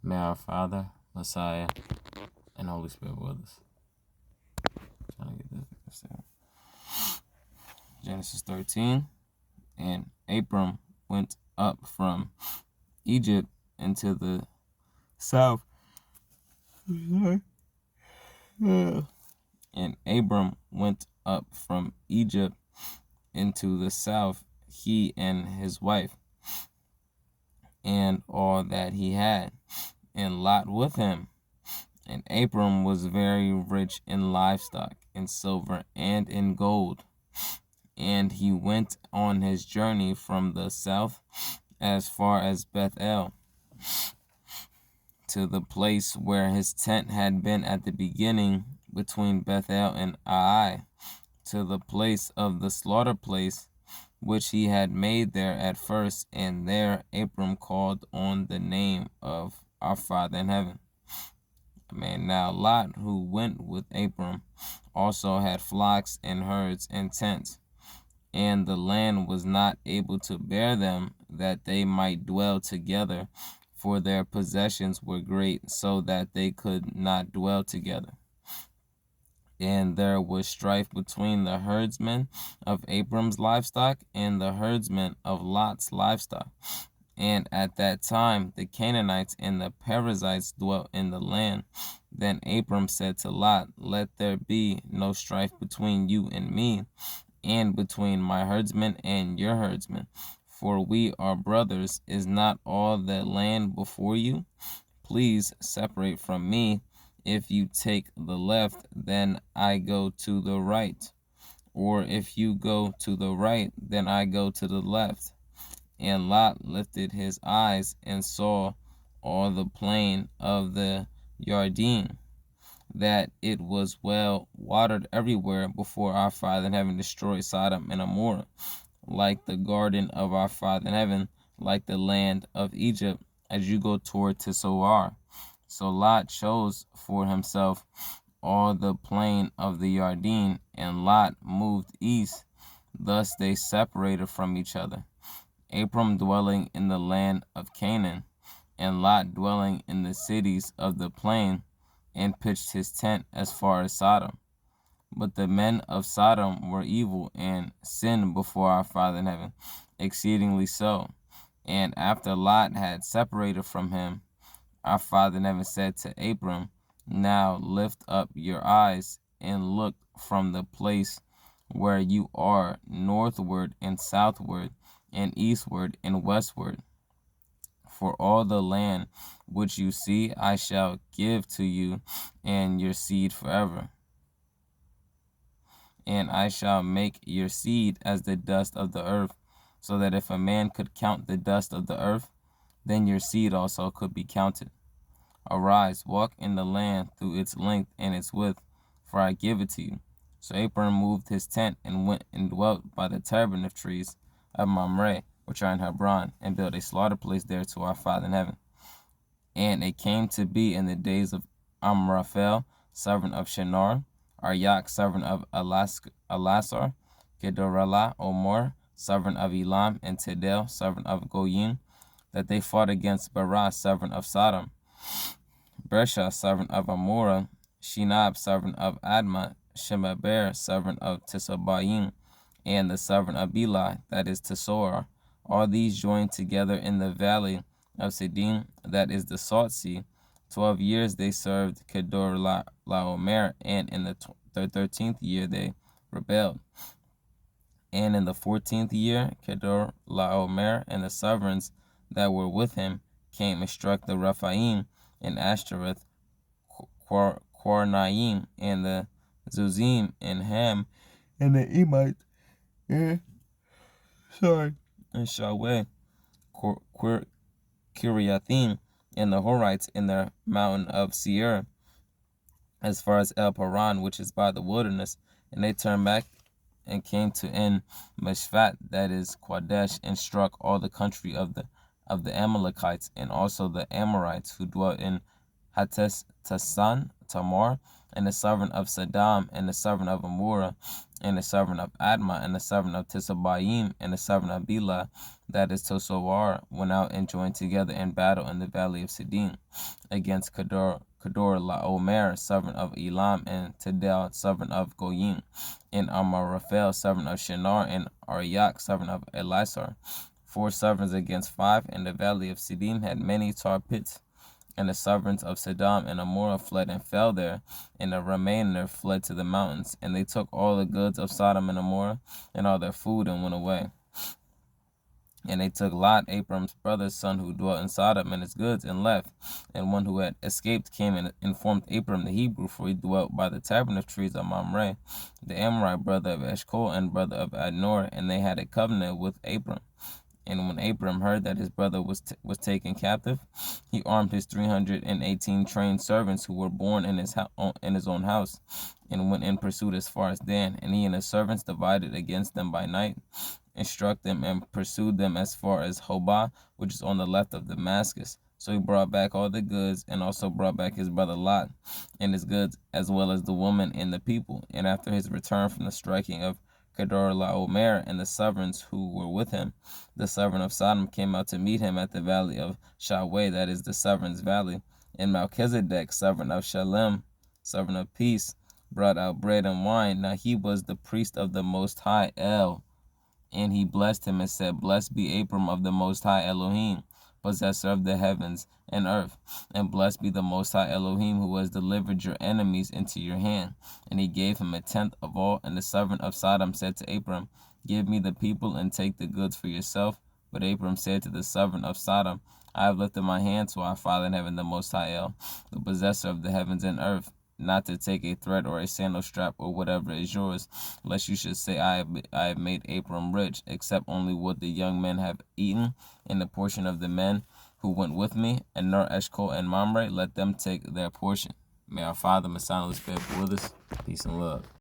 May our Father, Messiah, and Holy Spirit be with us. Trying to get this there. Genesis 13. And Abram went up from Egypt into the south. And Abram went up from Egypt into the south, he and his wife, and all that he had, and Lot with him. And Abram was very rich in livestock, in silver, and in gold. And he went on his journey from the south as far as Bethel, to the place where his tent had been at the beginning, between Bethel and Ai, to the place of the slaughter place, which he had made there at first. And there Abram called on the name of our Father in heaven. Now Lot, who went with Abram, also had flocks and herds and tents, and the land was not able to bear them, that they might dwell together, for their possessions were great, so that they could not dwell together. And there was strife between the herdsmen of Abram's livestock and the herdsmen of Lot's livestock. And at that time the Canaanites and the Perizzites dwelt in the land. Then Abram said to Lot, Let there be no strife between you and me, and between my herdsmen and your herdsmen, for we are brothers. Is not all the land before you? Please separate from me. If you take the left, then I go to the right, or if you go to the right, then I go to the left. And Lot lifted his eyes and saw all the plain of the Yarden, that it was well watered everywhere before our Father in heaven destroyed Sodom and Amorrah, like the garden of our Father in heaven, like the land of Egypt, as you go toward to Zoar. So Lot chose for himself all the plain of the Yarden, and Lot moved east. Thus they separated from each other, Abram dwelling in the land of Canaan, and Lot dwelling in the cities of the plain, and pitched his tent as far as Sodom. But the men of Sodom were evil, and sinned before our Father in heaven, exceedingly so. And after Lot had separated from him, our Father in heaven said to Abram, Now lift up your eyes, and look from the place where you are, northward and southward, and eastward and westward. For all the land which you see I shall give to you and your seed forever. And I shall make your seed as the dust of the earth, so that if a man could count the dust of the earth, then your seed also could be counted. Arise, walk in the land through its length and its width, for I give it to you. So Abram moved his tent and went and dwelt by the terebinth trees of Mamre, which are in Hebron, and built a slaughter place there to our Father in heaven. And it came to be in the days of Amraphel, servant of Shinar, Aryak, servant of Elasar, Gedorah, Omor, servant of Elam, and Tidal, servant of Goyim, that they fought against Barah, servant of Sodom, Bersha, servant of Amorah, Shinab, servant of Admah, Shemeber, servant of Tisabayim, and the servant of Bela, that is Tesor. All these joined together in the valley of Siddim, that is the Salt Sea. 12 years they served Kedorlaomer, and in the 13th year they rebelled. And in the 14th year, Kedorlaomer and the sovereigns that were with him came and struck the Rephaim and Ashtoreth, Quarnaim, and the Zuzim, and Ham, and the Emites, and Shaweh, Kiriathim, and the Horites in the mountain of Seir, as far as El Paran, which is by the wilderness. And they turned back and came to En Meshvat, that is Qadesh, and struck all the country of the Amalekites, and also the Amorites who dwelt in Tasan, Tamar, and the servant of Saddam, and the servant of Amorah, and the servant of Admah, and the servant of Tisabayim, and the servant of Bela, that is Tosawar, went out and joined together in battle in the valley of Siddim against Kedor Laomer, servant of Elam, and Tidal, servant of Goyim, and Amaraphel, servant of Shinar, and Aryak, servant of Elisar. 4 servants against 5, and the valley of Siddim had many tar pits. And the servants of Saddam and Amorah fled and fell there, and the remainder fled to the mountains. And they took all the goods of Sodom and Amorah, and all their food, and went away. And they took Lot, Abram's brother's son, who dwelt in Sodom, and his goods, and left. And one who had escaped came and informed Abram the Hebrew, for he dwelt by the tabernacle trees of Mamre, the Amorite brother of Eshcol, and brother of Adnor, and they had a covenant with Abram. And when Abram heard that his brother was taken captive, he armed his 318 trained servants who were born in his own house, and went in pursuit as far as Dan. And he and his servants divided against them by night, and struck them, and pursued them as far as Hobah, which is on the left of Damascus. So he brought back all the goods, and also brought back his brother Lot, and his goods, as well as the woman and the people. And after his return from the striking of Kedorlaomer and the servants who were with him, the servant of Sodom came out to meet him at the valley of Shaweh, that is the servants' valley. And Melchizedek, servant of Shalem, servant of peace, brought out bread and wine. Now he was the priest of the Most High El. And he blessed him and said, Blessed be Abram of the Most High Elohim, possessor of the heavens and earth. And blessed be the Most High Elohim, who has delivered your enemies into your hand. And he gave him 1/10 of all. And the servant of Sodom said to Abram, Give me the people and take the goods for yourself. But Abram said to the servant of Sodom, I have lifted my hand to our Father in heaven, the Most High El, the possessor of the heavens and earth, not to take a thread or a sandal strap or whatever is yours, lest you should say, I have made Abram rich, except only what the young men have eaten, and the portion of the men who went with me, and Ner, Eshcol, and Mamre, let them take their portion. May our Father, Messiah, and Holy Spirit be with us. Peace and love.